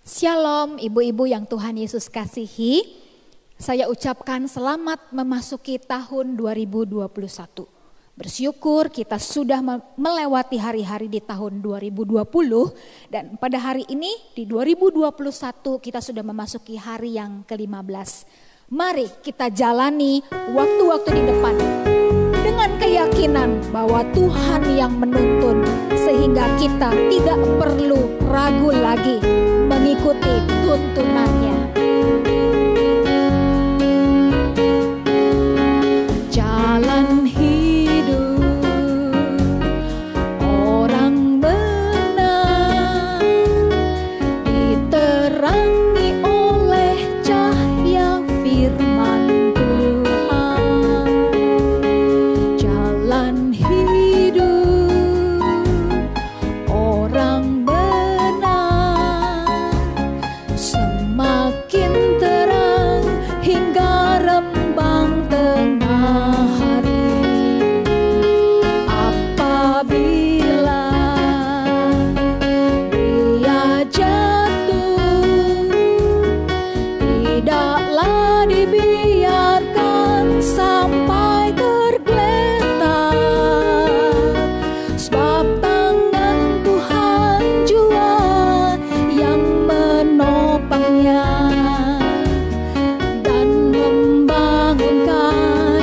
Shalom ibu-ibu yang Tuhan Yesus kasihi. Saya ucapkan selamat memasuki tahun 2021. Bersyukur kita sudah melewati hari-hari di tahun 2020 dan pada hari ini di 2021 kita sudah memasuki hari yang ke-15. Mari kita jalani waktu-waktu di depan dengan keyakinan bahwa Tuhan yang menuntun sehingga kita tidak perlu ragu lagi mengikuti tuntunannya. Jalan hidup orang benar diterangi oleh cahaya firman Tuhan. Jalan hidup orang semakin terang hingga rembang tengah hari. Apabila dia jatuh, tidaklah dibiarkan sampai tergeletak, sebab tangan Tuhan jua yang menopangnya dan membangunkan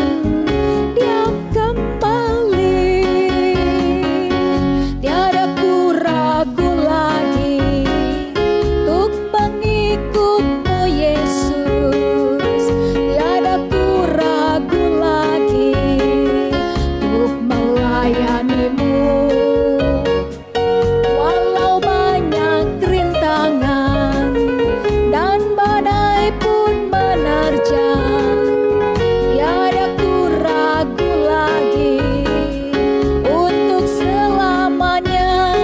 dia kembali. Tiada ku ragu lagi untuk mengikut-Mu Yesus. Tiada ku ragu lagi untuk melayani-Mu. Walau banyak rintangan dan badai pun menerjang, tiada ku ragu lagi untuk selamanya.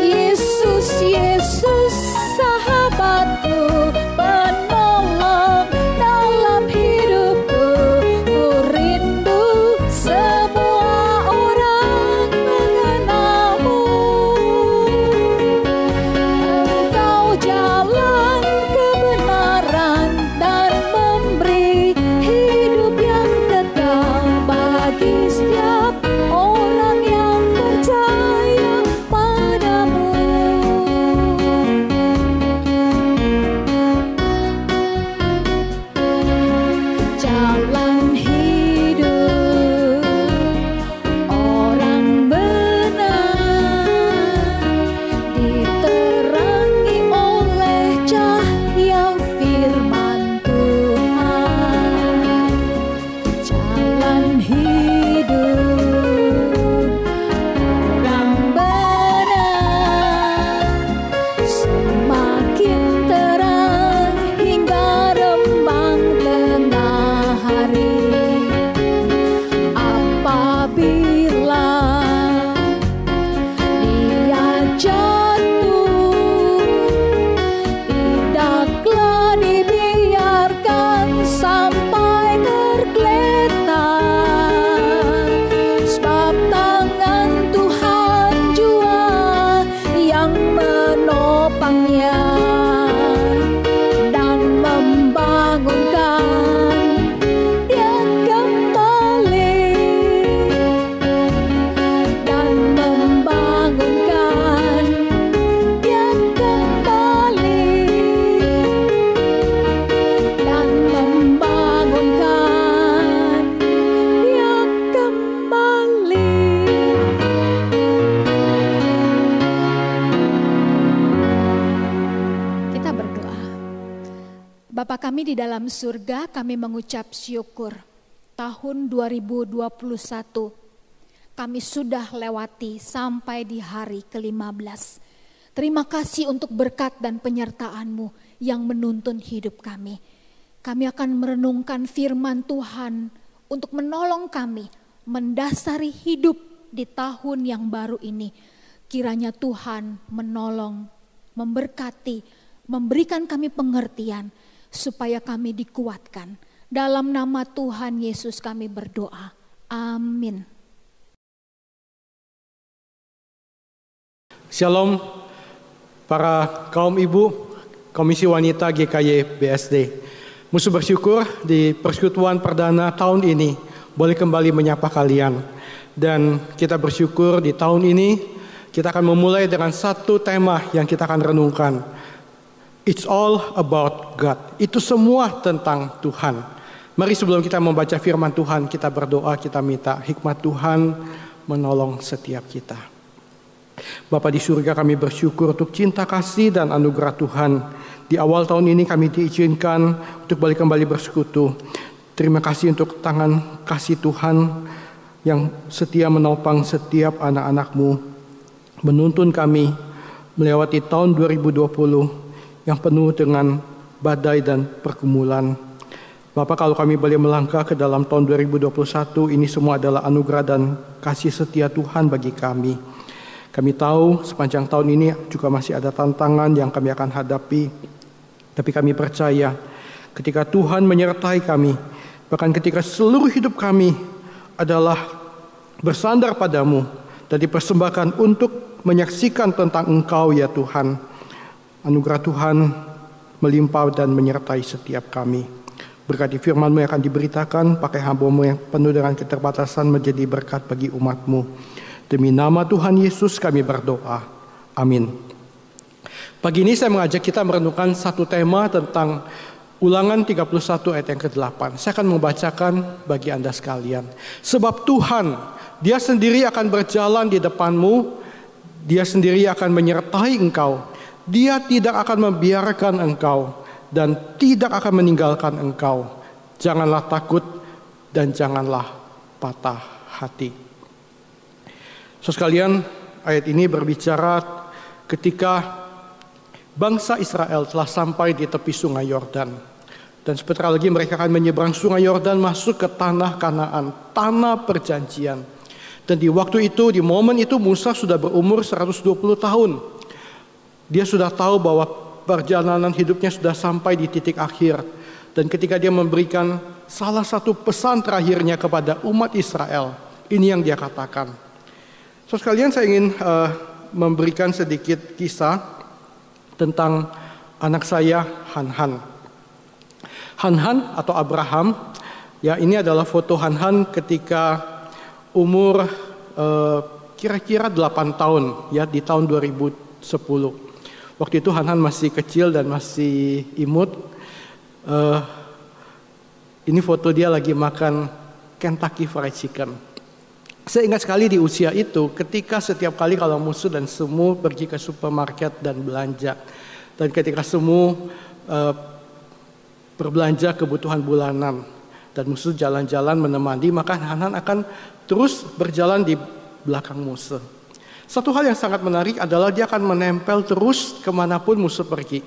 Yesus, Yesus sahabatku, penolong dalam hidupku. Ku rindu semua orang mengenal-Mu. Engkau jalan kebenaran dan memberi hidup yang kekal bagi setiap orang yang percaya padamu. Jalan hidup orang benar diterangi oleh cahaya firman Tuhan. Jalan hidup orang benar semakin terang hingga rembang tengah hari. Apabila dia jatuh, tidaklah dibiarkan sampai tergeletak, sebab tangan Tuhan jua yang menopangnya dan membangunkan dia kembali, dan membangunkan dia kembali, dan membangunkan dia kembali. Kita berdoa. Bapa kami di dalam surga, kami mengucap syukur. Tahun 2021 kami sudah lewati sampai di hari ke-15. Terima kasih untuk berkat dan penyertaan-Mu yang menuntun hidup kami. Kami akan merenungkan firman Tuhan untuk menolong kami mendasari hidup di tahun yang baru ini. Kiranya Tuhan menolong, memberkati, memberikan kami pengertian supaya kami dikuatkan. Dalam nama Tuhan Yesus kami berdoa. Amin. Shalom. para kaum ibu, Komisi Wanita GKY BSD. Musuh bersyukur di persekutuan perdana tahun ini boleh kembali menyapa kalian. Dan kita bersyukur di tahun ini kita akan memulai dengan satu tema yang kita akan renungkan. It's all about God. Itu semua tentang Tuhan. Mari sebelum kita membaca firman Tuhan, kita berdoa, kita minta hikmat Tuhan menolong setiap kita. Bapa di surga, kami bersyukur untuk cinta kasih dan anugerah Tuhan. Di awal tahun ini kami diizinkan untuk balik kembali bersekutu. Terima kasih untuk tangan kasih Tuhan yang setia menopang setiap anak-anak-Mu, menuntun kami melewati tahun 2020 yang penuh dengan badai dan pergumulan. Bapak, kalau kami boleh melangkah ke dalam tahun 2021, ini semua adalah anugerah dan kasih setia Tuhan bagi kami. Kami tahu sepanjang tahun ini juga masih ada tantangan yang kami akan hadapi. Tapi kami percaya ketika Tuhan menyertai kami, bahkan ketika seluruh hidup kami adalah bersandar padamu dan dipersembahkan untuk menyaksikan tentang Engkau ya Tuhan. Anugerah Tuhan melimpah dan menyertai setiap kami. Berkati firman-Mu yang akan diberitakan, pakai hamba-Mu yang penuh dengan keterbatasan menjadi berkat bagi umat-Mu. Demi nama Tuhan Yesus kami berdoa. Amin. Pagi ini saya mengajak kita merenungkan satu tema tentang Ulangan 31 ayat yang ke-8. Saya akan membacakan bagi Anda sekalian. Sebab Tuhan, Dia sendiri akan berjalan di depanmu, Dia sendiri akan menyertai engkau. Dia tidak akan membiarkan engkau dan tidak akan meninggalkan engkau. Janganlah takut dan janganlah patah hati. Sekalian, ayat ini berbicara ketika bangsa Israel telah sampai di tepi sungai Yordan. Dan sebentar lagi mereka akan menyeberang sungai Yordan masuk ke tanah Kanaan, tanah perjanjian. Dan di waktu itu, di momen itu Musa sudah berumur 120 tahun. Dia sudah tahu bahwa perjalanan hidupnya sudah sampai di titik akhir. Dan ketika dia memberikan salah satu pesan terakhirnya kepada umat Israel, ini yang dia katakan. So sekalian, saya ingin memberikan sedikit kisah tentang anak saya Hanhan. Hanhan atau Abraham, ya ini adalah foto Hanhan ketika umur kira-kira 8 tahun, ya di tahun 2010. Waktu itu Hanhan masih kecil dan masih imut. Ini foto dia lagi makan Kentucky Fried Chicken. Saya ingat sekali di usia itu ketika setiap kali kalau Musuh dan Semu pergi ke supermarket dan belanja. Dan ketika Semu berbelanja kebutuhan bulanan dan Musuh jalan-jalan menemani, maka Hanhan akan terus berjalan di belakang Musuh. Satu hal yang sangat menarik adalah dia akan menempel terus kemanapun Musuh pergi.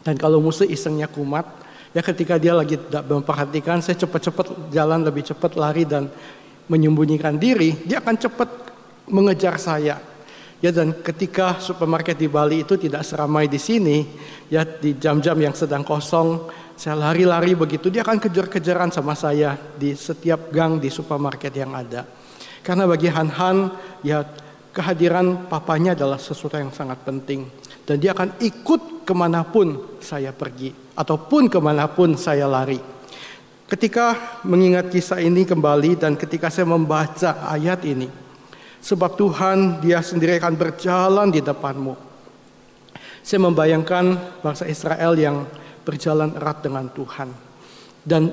Dan kalau Musuh isengnya kumat, ya ketika dia lagi tidak memperhatikan, saya cepat-cepat jalan, lebih cepat lari dan menyembunyikan diri, dia akan cepat mengejar saya. Ya, dan ketika supermarket di Bali itu tidak seramai di sini, ya di jam-jam yang sedang kosong, saya lari-lari begitu, dia akan kejar-kejaran sama saya di setiap gang di supermarket yang ada. Karena bagi Hanhan, ya kehadiran papanya adalah sesuatu yang sangat penting. Dan dia akan ikut kemanapun saya pergi, ataupun kemanapun saya lari. Ketika mengingat kisah ini kembali dan ketika saya membaca ayat ini, sebab Tuhan Dia sendiri akan berjalan di depanmu. Saya membayangkan bangsa Israel yang berjalan erat dengan Tuhan. Dan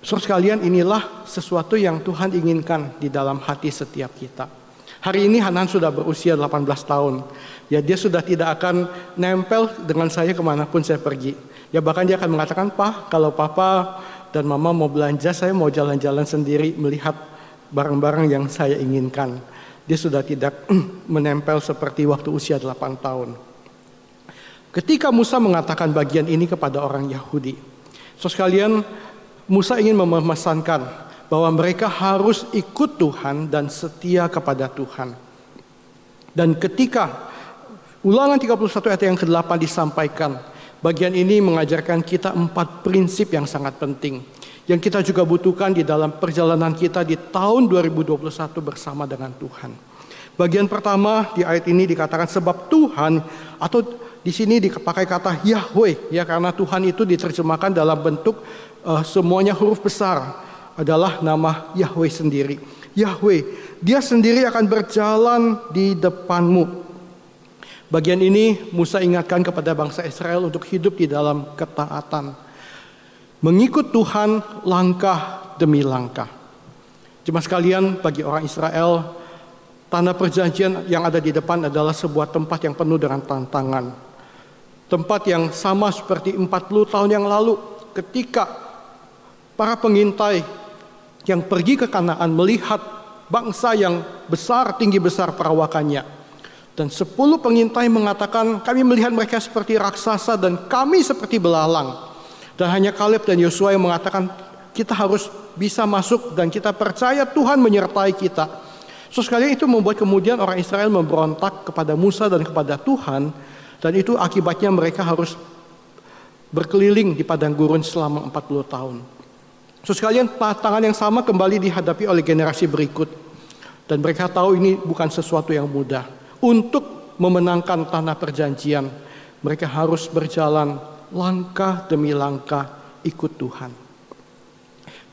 saudara sekalian, inilah sesuatu yang Tuhan inginkan di dalam hati setiap kita. Hari ini Hanhan sudah berusia 18 tahun. Ya, dia sudah tidak akan nempel dengan saya kemanapun saya pergi. Ya, bahkan dia akan mengatakan, "Pak, kalau Papa dan Mama mau belanja, saya mau jalan-jalan sendiri melihat barang-barang yang saya inginkan." Dia sudah tidak menempel seperti waktu usia 8 tahun. Ketika Musa mengatakan bagian ini kepada orang Yahudi, saudara sekalian, Musa ingin memesankan bahwa mereka harus ikut Tuhan dan setia kepada Tuhan. Dan ketika Ulangan 31 ayat yang ke-8 disampaikan, bagian ini mengajarkan kita 4 prinsip yang sangat penting yang kita juga butuhkan di dalam perjalanan kita di tahun 2021 bersama dengan Tuhan. Bagian pertama di ayat ini dikatakan sebab Tuhan, atau di sini dipakai kata Yahweh, ya, karena Tuhan itu diterjemahkan dalam bentuk semuanya huruf besar, adalah nama Yahweh sendiri. Yahweh, dia sendiri akan berjalan di depanmu. Bagian ini Musa ingatkan kepada bangsa Israel untuk hidup di dalam ketaatan, mengikut Tuhan langkah demi langkah. Jemaat sekalian, bagi orang Israel, tanah perjanjian yang ada di depan adalah sebuah tempat yang penuh dengan tantangan. Tempat yang sama seperti 40 tahun yang lalu ketika para pengintai yang pergi ke Kanaan melihat bangsa yang besar, tinggi besar perawakannya. Dan 10 pengintai mengatakan, kami melihat mereka seperti raksasa dan kami seperti belalang. Dan hanya Kaleb dan Yosua yang mengatakan, kita harus bisa masuk dan kita percaya Tuhan menyertai kita. So sekalian itu membuat kemudian orang Israel memberontak kepada Musa dan kepada Tuhan. Dan itu akibatnya mereka harus berkeliling di padang gurun selama 40 tahun. So sekalian tantangan yang sama kembali dihadapi oleh generasi berikut. Dan mereka tahu ini bukan sesuatu yang mudah. Untuk memenangkan tanah perjanjian, mereka harus berjalan langkah demi langkah ikut Tuhan.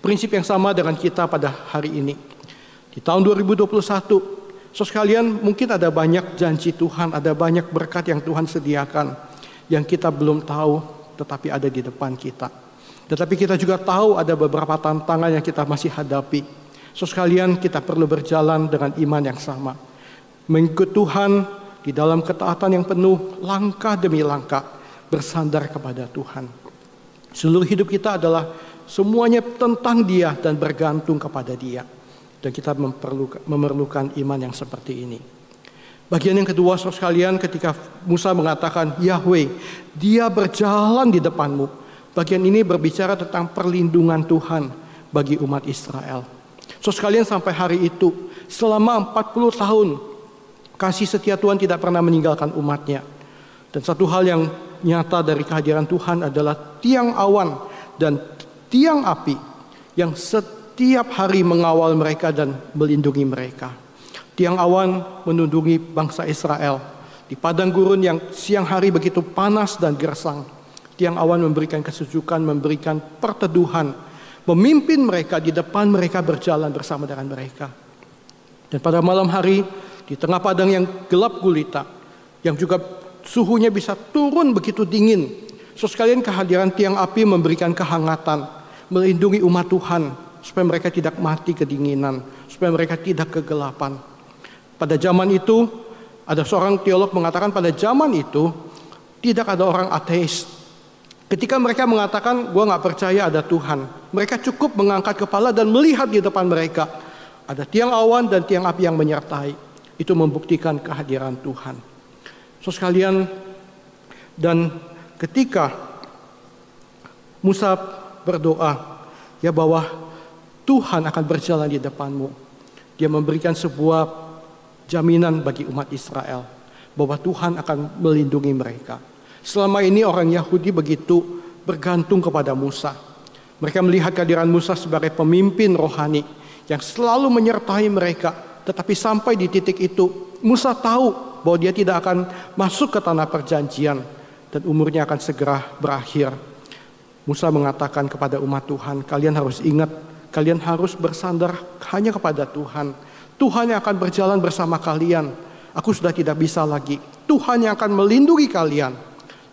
Prinsip yang sama dengan kita pada hari ini. Di tahun 2021, so sekalian mungkin ada banyak janji Tuhan, ada banyak berkat yang Tuhan sediakan, yang kita belum tahu tetapi ada di depan kita. Tetapi kita juga tahu ada beberapa tantangan yang kita masih hadapi. So sekalian kita perlu berjalan dengan iman yang sama. Mengikut Tuhan di dalam ketaatan yang penuh, langkah demi langkah bersandar kepada Tuhan. Seluruh hidup kita adalah semuanya tentang Dia dan bergantung kepada Dia. Dan kita memerlukan iman yang seperti ini. Bagian yang kedua, saudara sekalian, ketika Musa mengatakan Yahweh, Dia berjalan di depanmu. Bagian ini berbicara tentang perlindungan Tuhan bagi umat Israel. Saudara sekalian, sampai hari itu, selama 40 tahun, kasih setia Tuhan tidak pernah meninggalkan umatnya. Dan satu hal yang nyata dari kehadiran Tuhan adalah tiang awan dan tiang api yang setiap hari mengawal mereka dan melindungi mereka. Tiang awan menundungi bangsa Israel di padang gurun yang siang hari begitu panas dan gersang. Tiang awan memberikan kesejukan, memberikan perteduhan, memimpin mereka, di depan mereka berjalan bersama dengan mereka. Dan pada malam hari di tengah padang yang gelap gulita, yang juga suhunya bisa turun begitu dingin, so sekalian kehadiran tiang api memberikan kehangatan, melindungi umat Tuhan supaya mereka tidak mati kedinginan, supaya mereka tidak kegelapan. Pada zaman itu, ada seorang teolog mengatakan pada zaman itu tidak ada orang ateis. Ketika mereka mengatakan, gua gak percaya ada Tuhan, mereka cukup mengangkat kepala dan melihat di depan mereka ada tiang awan dan tiang api yang menyertai. Itu membuktikan kehadiran Tuhan. So sekalian, dan ketika Musa berdoa, ya, bahwa Tuhan akan berjalan di depanmu, dia memberikan sebuah jaminan bagi umat Israel bahwa Tuhan akan melindungi mereka. Selama ini orang Yahudi begitu bergantung kepada Musa. Mereka melihat kehadiran Musa sebagai pemimpin rohani yang selalu menyertai mereka. Tetapi sampai di titik itu, Musa tahu bahwa dia tidak akan masuk ke tanah perjanjian dan umurnya akan segera berakhir. Musa mengatakan kepada umat Tuhan, kalian harus ingat, kalian harus bersandar hanya kepada Tuhan. Tuhan yang akan berjalan bersama kalian. Aku sudah tidak bisa lagi. Tuhan yang akan melindungi kalian.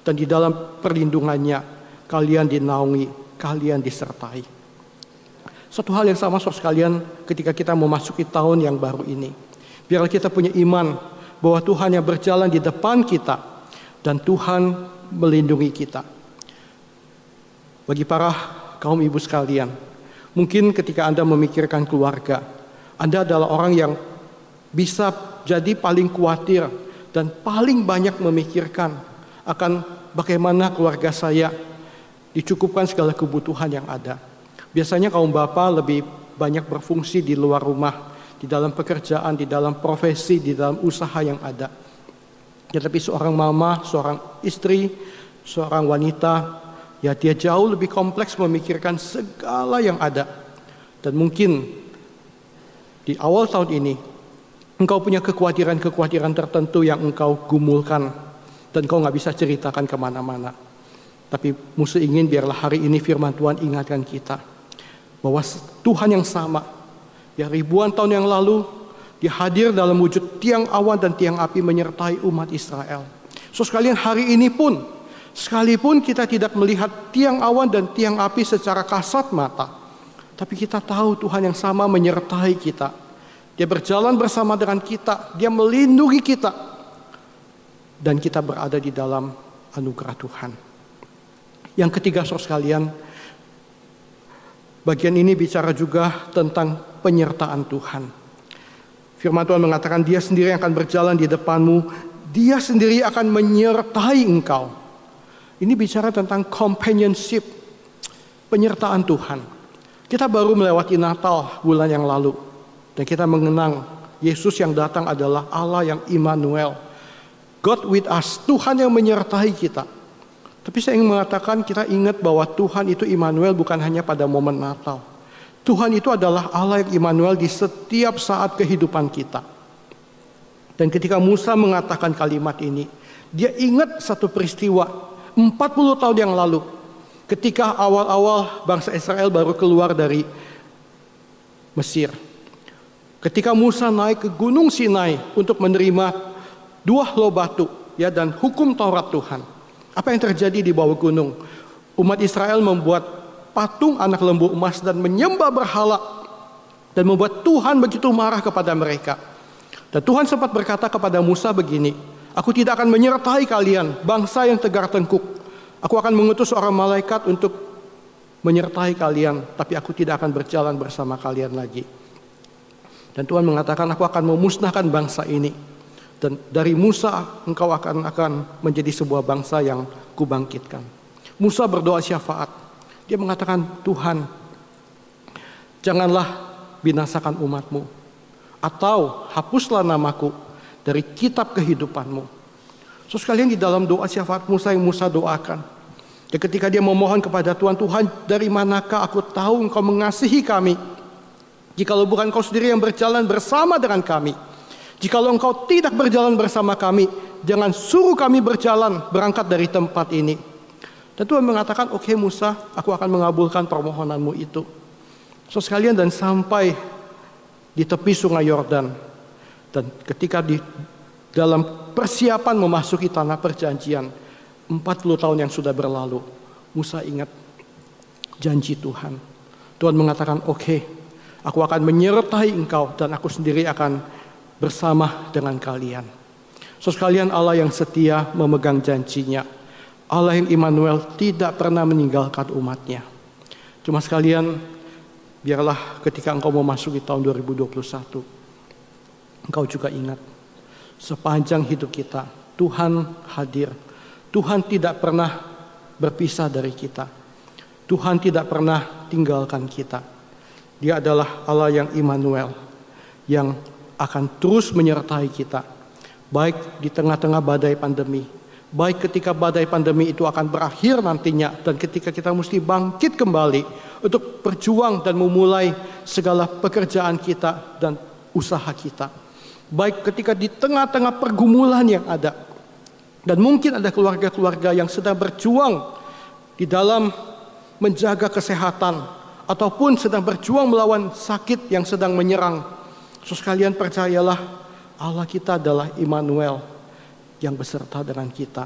Dan di dalam perlindungannya, kalian dinaungi, kalian disertai. Satu hal yang sama saudara sekalian ketika kita memasuki tahun yang baru ini. Biarlah kita punya iman bahwa Tuhan yang berjalan di depan kita dan Tuhan melindungi kita. Bagi para kaum ibu sekalian, mungkin ketika Anda memikirkan keluarga, Anda adalah orang yang bisa jadi paling khawatir dan paling banyak memikirkan akan bagaimana keluarga saya dicukupkan segala kebutuhan yang ada. Biasanya kaum bapak lebih banyak berfungsi di luar rumah, di dalam pekerjaan, di dalam profesi, di dalam usaha yang ada. Tetapi seorang mama, seorang istri, seorang wanita, ya dia jauh lebih kompleks memikirkan segala yang ada. Dan mungkin di awal tahun ini, Engkau punya kekhawatiran-kekhawatiran tertentu yang engkau gumulkan dan engkau gak bisa ceritakan kemana-mana. Tapi musuh ingin biarlah hari ini firman Tuhan ingatkan kita bahwa Tuhan yang sama, ya ribuan tahun yang lalu, Dia hadir dalam wujud tiang awan dan tiang api menyertai umat Israel. So sekalian hari ini pun, sekalipun kita tidak melihat tiang awan dan tiang api secara kasat mata, tapi kita tahu Tuhan yang sama menyertai kita. Dia berjalan bersama dengan kita, Dia melindungi kita, dan kita berada di dalam anugerah Tuhan. Yang ketiga, saudara sekalian, bagian ini bicara juga tentang penyertaan Tuhan. Firman Tuhan mengatakan Dia sendiri akan berjalan di depanmu, Dia sendiri akan menyertai engkau. Ini bicara tentang companionship, penyertaan Tuhan. Kita baru melewati Natal bulan yang lalu. Dan kita mengenang Yesus yang datang adalah Allah yang Immanuel. God with us, Tuhan yang menyertai kita. Tapi saya ingin mengatakan kita ingat bahwa Tuhan itu Immanuel bukan hanya pada momen Natal. Tuhan itu adalah Allah yang Immanuel di setiap saat kehidupan kita. Dan ketika Musa mengatakan kalimat ini, dia ingat satu peristiwa 40 tahun yang lalu. Ketika awal-awal bangsa Israel baru keluar dari Mesir. Ketika Musa naik ke Gunung Sinai untuk menerima 2 loh batu, ya, dan hukum Taurat Tuhan. Apa yang terjadi di bawah gunung? Umat Israel membuat patung anak lembu emas dan menyembah berhala dan membuat Tuhan begitu marah kepada mereka. Dan Tuhan sempat berkata kepada Musa begini, "Aku tidak akan menyertai kalian, bangsa yang tegar tengkuk. Aku akan mengutus seorang malaikat untuk menyertai kalian, tapi aku tidak akan berjalan bersama kalian lagi." Dan Tuhan mengatakan, aku akan memusnahkan bangsa ini. Dan dari Musa engkau akan menjadi sebuah bangsa yang kubangkitkan. Musa berdoa syafaat. Dia mengatakan, Tuhan, janganlah binasakan umatmu. Atau hapuslah namaku dari kitab kehidupanmu. So sekalian di dalam doa syafaat Musa yang Musa doakan. Dan ketika dia memohon kepada Tuhan, Tuhan dari manakah aku tahu engkau mengasihi kami? Jikalau bukan Engkau sendiri yang berjalan bersama dengan kami. Jikalau Engkau tidak berjalan bersama kami, jangan suruh kami berjalan berangkat dari tempat ini. Dan Tuhan mengatakan, oke Musa, aku akan mengabulkan permohonanmu itu. So sekalian, dan sampai di tepi sungai Yordan. Dan ketika di dalam persiapan memasuki tanah perjanjian, 40 tahun yang sudah berlalu, Musa ingat janji Tuhan. Tuhan mengatakan, oke, aku akan menyertai engkau dan aku sendiri akan bersama dengan kalian. So sekalian, Allah yang setia memegang janjinya. Allah yang Immanuel tidak pernah meninggalkan umatnya. Cuma sekalian, biarlah ketika engkau memasuki tahun 2021, engkau juga ingat sepanjang hidup kita Tuhan hadir. Tuhan tidak pernah berpisah dari kita. Tuhan tidak pernah tinggalkan kita. Dia adalah Allah yang Immanuel, yang akan terus menyertai kita, baik di tengah-tengah badai pandemi, baik ketika badai pandemi itu akan berakhir nantinya, dan ketika kita mesti bangkit kembali untuk berjuang dan memulai segala pekerjaan kita dan usaha kita, baik ketika di tengah-tengah pergumulan yang ada, dan mungkin ada keluarga-keluarga yang sedang berjuang di dalam menjaga kesehatan, ataupun sedang berjuang melawan sakit yang sedang menyerang. So sekalian, percayalah, Allah kita adalah Immanuel yang beserta dengan kita.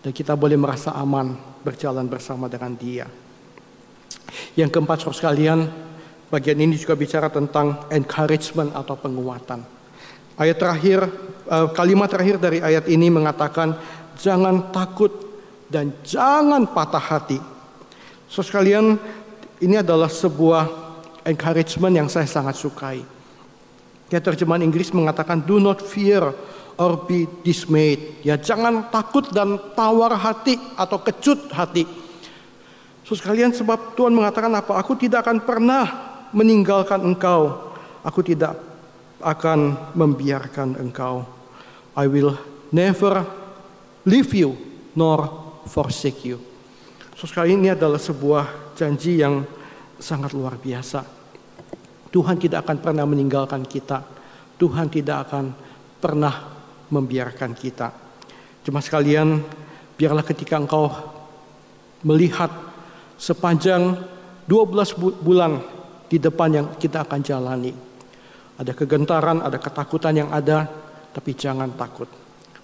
Dan kita boleh merasa aman berjalan bersama dengan Dia. Yang keempat, saudara sekalian, bagian ini juga bicara tentang encouragement atau penguatan. Ayat terakhir, kalimat terakhir dari ayat ini mengatakan, jangan takut dan jangan patah hati. So sekalian, ini adalah sebuah encouragement yang saya sangat sukai. Ya, terjemahan Inggris mengatakan, do not fear or be dismayed. Ya, jangan takut dan tawar hati atau kecut hati. So sekalian, sebab Tuhan mengatakan apa? Aku tidak akan pernah meninggalkan engkau. Aku tidak akan membiarkan engkau. I will never leave you nor forsake you. So sekali ini adalah sebuah janji yang sangat luar biasa. Tuhan tidak akan pernah meninggalkan kita. Tuhan tidak akan pernah membiarkan kita. Cuma sekalian, biarlah ketika engkau melihat sepanjang 12 bulan di depan yang kita akan jalani. Ada kegentaran, ada ketakutan yang ada, tapi jangan takut.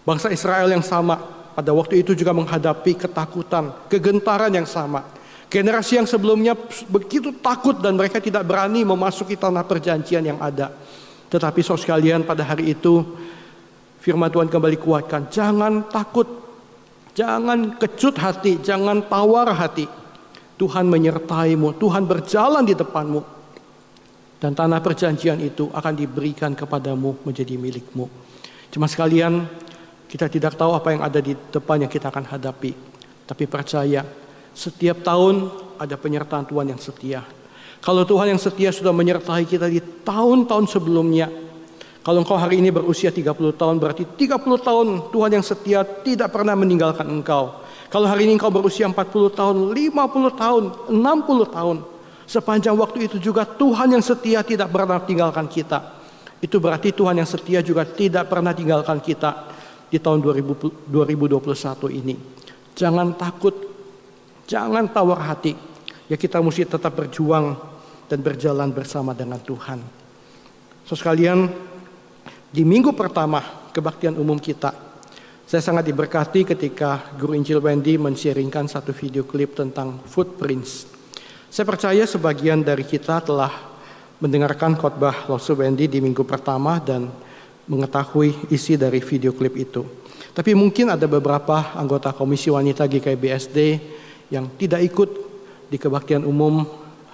Bangsa Israel yang sama pada waktu itu juga menghadapi ketakutan, kegentaran yang sama. Generasi yang sebelumnya begitu takut dan mereka tidak berani memasuki tanah perjanjian yang ada. Tetapi saudara sekalian, pada hari itu firman Tuhan kembali kuatkan, jangan takut, jangan kecut hati, jangan tawar hati. Tuhan menyertaimu, Tuhan berjalan di depanmu. Dan tanah perjanjian itu akan diberikan kepadamu menjadi milikmu. Cuma sekalian, kita tidak tahu apa yang ada di depan yang kita akan hadapi. Tapi percaya, setiap tahun ada penyertaan Tuhan yang setia. Kalau Tuhan yang setia sudah menyertai kita di tahun-tahun sebelumnya. Kalau engkau hari ini berusia 30 tahun, berarti 30 tahun Tuhan yang setia tidak pernah meninggalkan engkau. Kalau hari ini engkau berusia 40 tahun, 50 tahun, 60 tahun. Sepanjang waktu itu juga Tuhan yang setia tidak pernah tinggalkan kita. Itu berarti Tuhan yang setia juga tidak pernah tinggalkan kita di tahun 2021 ini. Jangan takut, jangan tawar hati. Ya kita mesti tetap berjuang dan berjalan bersama dengan Tuhan. So sekalian, di minggu pertama kebaktian umum kita, saya sangat diberkati ketika Guru Injil Wendy men-sharingkan satu video klip tentang footprints. Saya percaya sebagian dari kita telah mendengarkan khotbah Losu Wendy di minggu pertama dan mengetahui isi dari video klip itu. Tapi mungkin ada beberapa anggota Komisi Wanita GKI BSD yang tidak ikut di kebaktian umum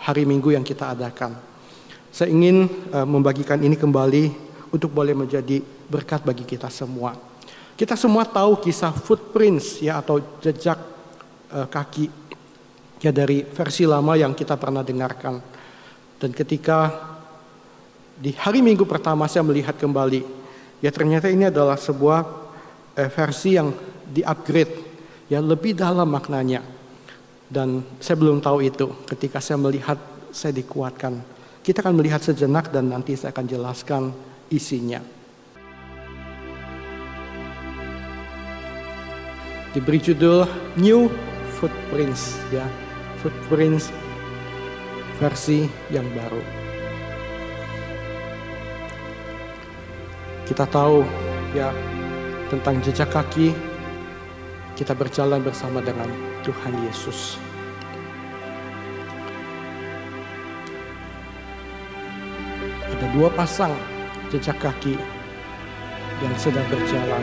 hari Minggu yang kita adakan. Saya ingin membagikan ini kembali untuk boleh menjadi berkat bagi kita semua. Kita semua tahu kisah footprints ya, atau jejak kaki ya, dari versi lama yang kita pernah dengarkan. Dan ketika di hari Minggu pertama saya melihat kembali, ya ternyata ini adalah sebuah versi yang di-upgrade, ya lebih dalam maknanya. Dan saya belum tahu itu. Ketika saya melihat, saya dikuatkan. Kita akan melihat sejenak dan nanti saya akan jelaskan isinya. Diberi judul New Footprints, ya, Footprints versi yang baru. Kita tahu ya tentang jejak kaki. Kita berjalan bersama dengan Tuhan Yesus. Ada dua pasang jejak kaki yang sedang berjalan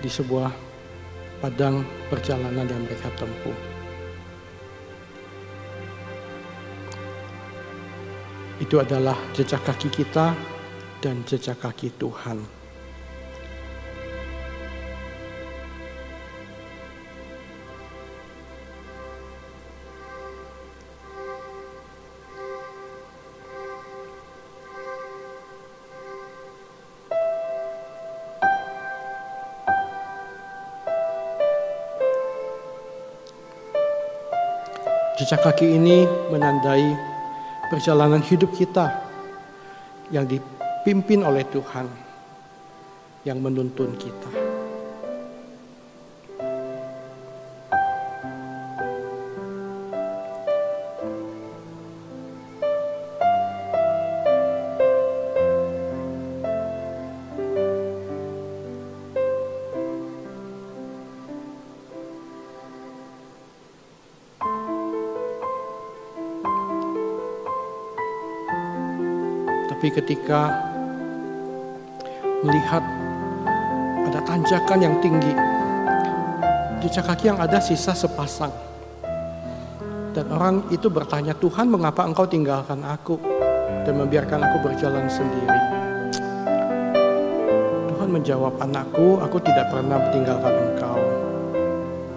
di sebuah padang perjalanan yang mereka tempuh. Itu adalah jejak kaki kita dan jejak kaki Tuhan. Jejak kaki ini menandai perjalanan hidup kita yang dipimpin oleh Tuhan, yang menuntun kita. Tapi ketika melihat ada tanjakan yang tinggi, jejak kaki yang ada sisa sepasang. Dan orang itu bertanya, Tuhan, mengapa engkau tinggalkan aku dan membiarkan aku berjalan sendiri? Tuhan menjawab, anakku, aku tidak pernah meninggalkan engkau.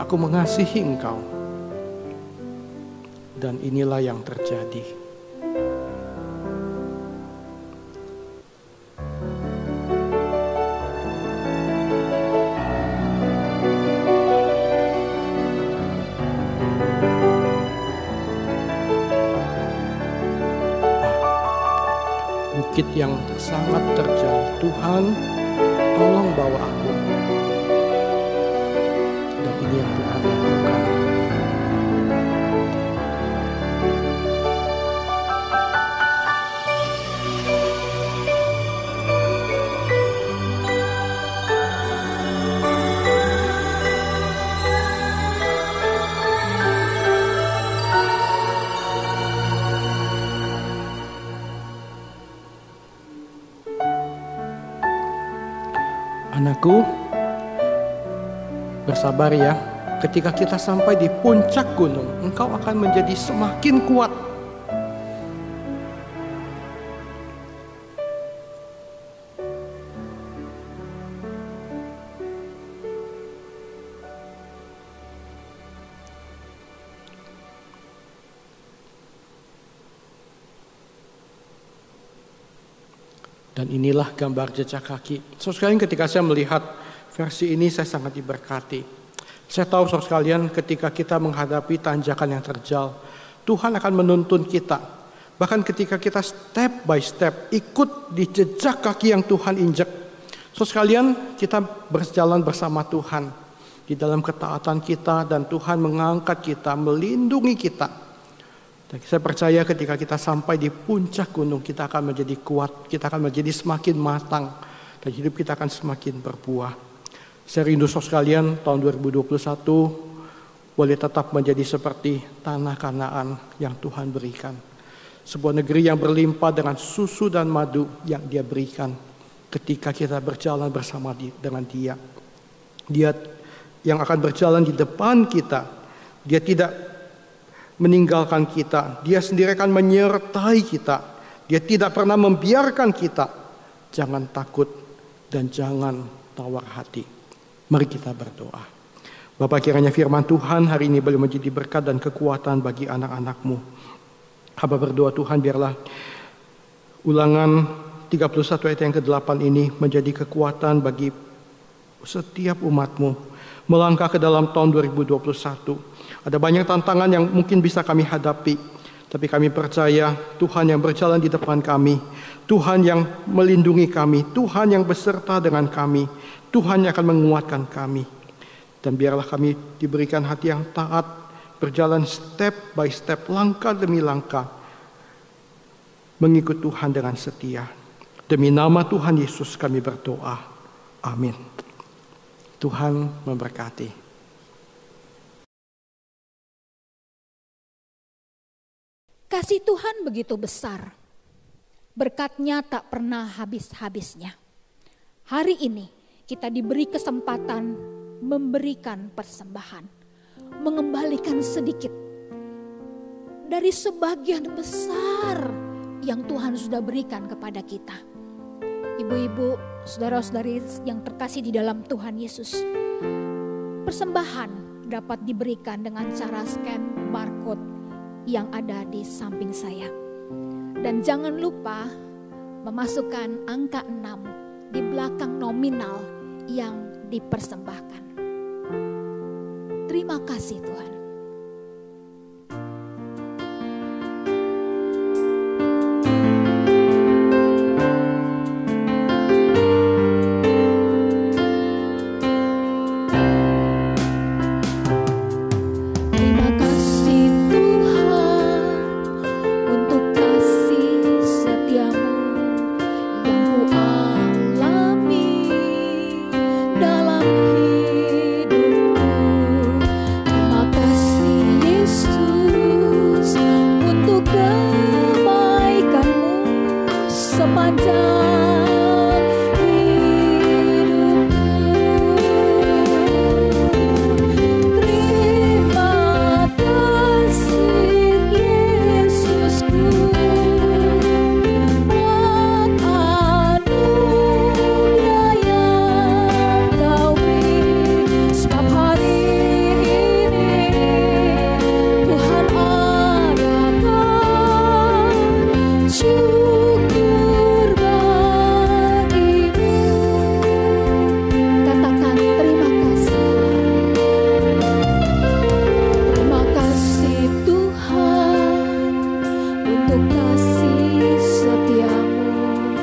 Aku mengasihi engkau. Dan inilah yang terjadi. bukit yang sangat terjal. Tuhan, tolong bawa aku. Dan ini yang Tuhan lakukan. Anakku, bersabar ya. Ketika kita sampai di puncak gunung, engkau akan menjadi semakin kuat. Dan inilah gambar jejak kaki. Saudara sekalian, ketika saya melihat versi ini, saya sangat diberkati. Saya tahu saudara sekalian, ketika kita menghadapi tanjakan yang terjal, Tuhan akan menuntun kita. Bahkan ketika kita step by step ikut di jejak kaki yang Tuhan injek. Saudara sekalian, kita berjalan bersama Tuhan di dalam ketaatan kita, dan Tuhan mengangkat kita, melindungi kita. Dan saya percaya ketika kita sampai di puncak gunung, kita akan menjadi kuat, kita akan menjadi semakin matang, dan hidup kita akan semakin berbuah. Saya rindu saudara sekalian, tahun 2021 boleh tetap menjadi seperti tanah Kanaan yang Tuhan berikan. Sebuah negeri yang berlimpah dengan susu dan madu yang Dia berikan ketika kita berjalan bersama dengan Dia. Dia yang akan berjalan di depan kita. Dia tidak meninggalkan kita. Dia sendiri akan menyertai kita. Dia tidak pernah membiarkan kita. Jangan takut dan jangan tawar hati. Mari kita berdoa. Bapa, kiranya firman Tuhan hari ini boleh menjadi berkat dan kekuatan bagi anak-anak-Mu. Hamba berdoa Tuhan, biarlah Ulangan 31 ayat yang ke-8 ini menjadi kekuatan bagi setiap umat-Mu melangkah ke dalam tahun 2021. Ada banyak tantangan yang mungkin bisa kami hadapi, tapi kami percaya Tuhan yang berjalan di depan kami, Tuhan yang melindungi kami, Tuhan yang beserta dengan kami, Tuhan yang akan menguatkan kami. Dan biarlah kami diberikan hati yang taat, berjalan step by step, langkah demi langkah, mengikut Tuhan dengan setia. Demi nama Tuhan Yesus kami berdoa. Amin. Tuhan memberkati. Kasih Tuhan begitu besar, berkat-Nya tak pernah habis-habisnya. Hari ini kita diberi kesempatan memberikan persembahan, mengembalikan sedikit dari sebagian besar yang Tuhan sudah berikan kepada kita. Ibu-ibu, saudara-saudari yang terkasih di dalam Tuhan Yesus, persembahan dapat diberikan dengan cara scan barcode yang ada di samping saya. Dan jangan lupa memasukkan angka 6 di belakang nominal yang dipersembahkan. Terima kasih Tuhan. Kasih setiamu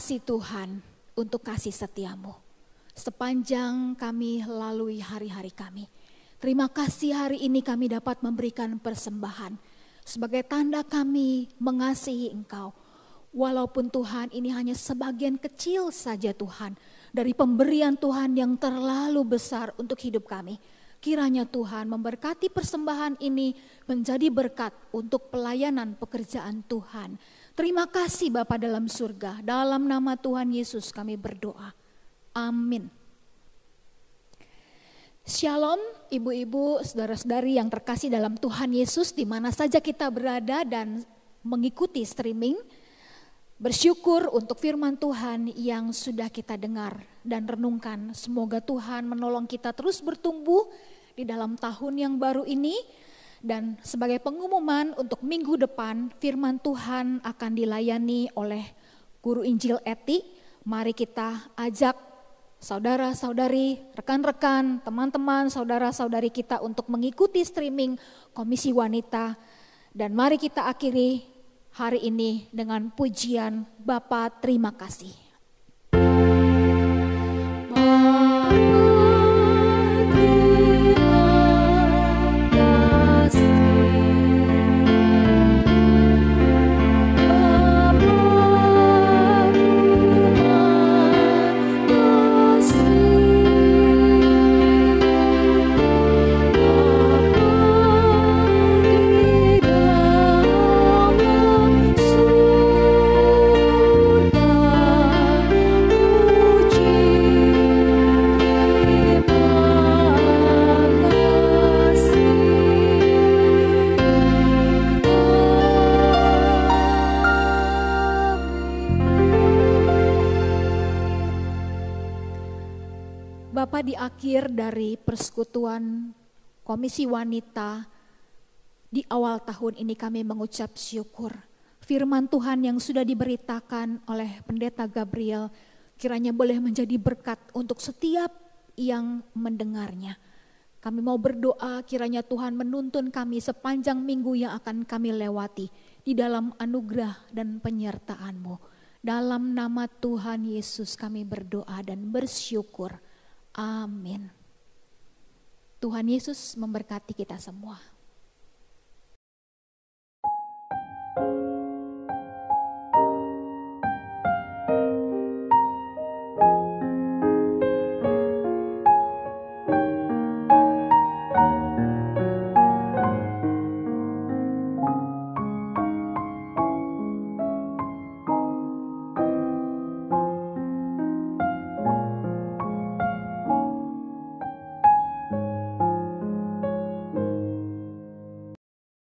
kasih Tuhan untuk kasih setiamu sepanjang kami lalui hari-hari kami. Terima kasih hari ini kami dapat memberikan persembahan sebagai tanda kami mengasihi Engkau. Walaupun Tuhan ini hanya sebagian kecil saja Tuhan dari pemberian Tuhan yang terlalu besar untuk hidup kami. Kiranya Tuhan memberkati persembahan ini menjadi berkat untuk pelayanan pekerjaan Tuhan. Terima kasih Bapa dalam surga. Dalam nama Tuhan Yesus kami berdoa. Amin. Shalom ibu-ibu, saudara-saudari yang terkasih dalam Tuhan Yesus di mana saja kita berada dan mengikuti streaming. Bersyukur untuk firman Tuhan yang sudah kita dengar dan renungkan. Semoga Tuhan menolong kita terus bertumbuh di dalam tahun yang baru ini. Dan sebagai pengumuman untuk minggu depan, firman Tuhan akan dilayani oleh Guru Injil Eti. Mari kita ajak saudara-saudari, rekan-rekan, teman-teman, saudara-saudari kita untuk mengikuti streaming Komisi Wanita. Dan mari kita akhiri hari ini dengan pujian Bapa terima kasih. Bapak di akhir dari persekutuan Komisi Wanita di awal tahun ini kami mengucap syukur. Firman Tuhan yang sudah diberitakan oleh Pendeta Gabriel kiranya boleh menjadi berkat untuk setiap yang mendengarnya. Kami mau berdoa kiranya Tuhan menuntun kami sepanjang minggu yang akan kami lewati di dalam anugerah dan penyertaan-Mu. Dalam nama Tuhan Yesus kami berdoa dan bersyukur. Amin. Tuhan Yesus memberkati kita semua.